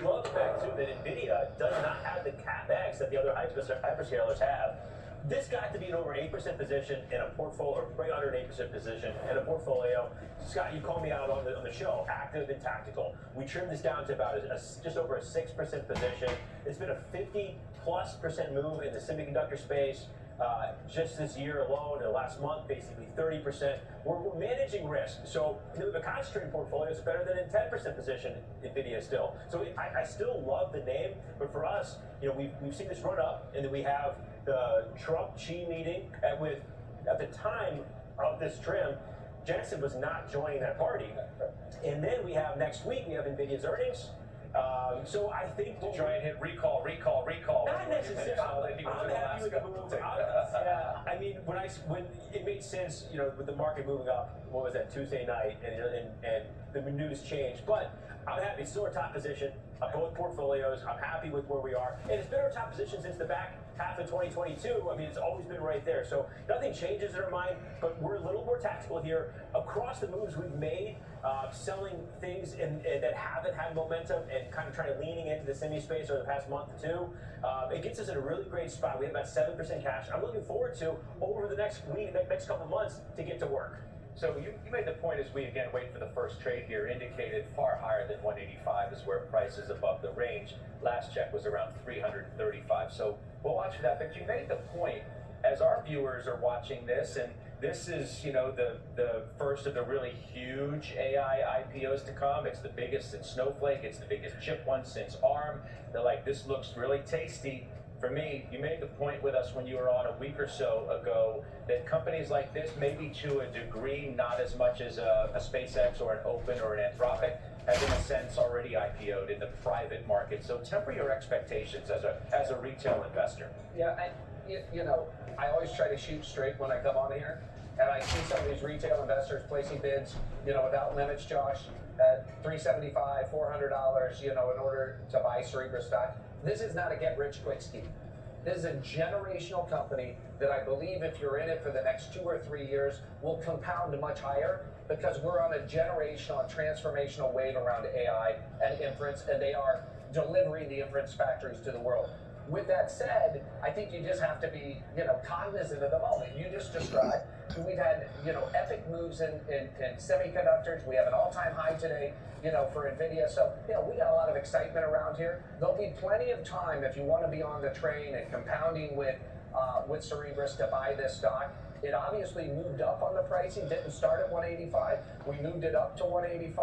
Love the fact too that Nvidia does not have the capex that the other hyperscalers have. This got to be an over 8% position in a portfolio, or right under an 8% position in a portfolio. Scott, you called me out on the show, active and tactical. We trimmed this down to about just over a 6% position. It's been a 50+% move in the semiconductor space. Just this year alone, the last month, basically 30%. We're managing risk. So the concentrated portfolio is better than a 10% position in Nvidia still. So I still love the name, but for us, we've seen this run up, and then we have the Trump-Xi meeting at the time of this trim, Jensen was not joining that party. And then we have next week, we have Nvidia's earnings. So I think to try and hit recall. Not necessarily. I'm happy with the move. Yeah, I mean, when it made sense, with the market moving up, what was that, Tuesday night, and the news changed. But I'm happy. It's still our top position of both portfolios. I'm happy with where we are, and it's been our top position since the back half of 2022. I mean, it's always been right there. So nothing changes in our mind, but we're a little more tactical here across the moves we've made. Selling things that haven't had momentum and kind of trying to leaning into the semi space over the past month or two. It gets us in a really great spot. We have about 7% cash. I'm looking forward to, over the next week, next couple of months, to get to work. So you made the point, as we again wait for the first trade here, indicated far higher than 185 is where price is above the range. Last check was around 335. So we'll watch for that. But you made the point, as our viewers are watching this, and this is, the first of the really huge AI IPOs to come. It's the biggest since Snowflake. It's the biggest chip one since ARM. They're like, this looks really tasty. For me, you made the point with us when you were on a week or so ago that companies like this, maybe to a degree, not as much as a SpaceX or an Open or an Anthropic, have in a sense already IPO'd in the private market. So temper your expectations as a retail investor. Yeah, I always try to shoot straight when I come on here, and I see some of these retail investors placing bids, without limits, Josh, at $375, $400, in order to buy Cerebras stock. This is not a get-rich-quick scheme. This is a generational company that I believe, if you're in it for the next 2 or 3 years, will compound much higher, because we're on a generational and transformational wave around AI and inference, and they are delivering the inference factories to the world. With that said, I think you just have to be, cognizant of the moment. You just described, we've had, epic moves in semiconductors. We have an all-time high today, for Nvidia. So, we got a lot of excitement around here. There'll be plenty of time if you want to be on the train and compounding with Cerebras to buy this stock. It obviously moved up on the pricing, didn't start at 185. We moved it up to 185.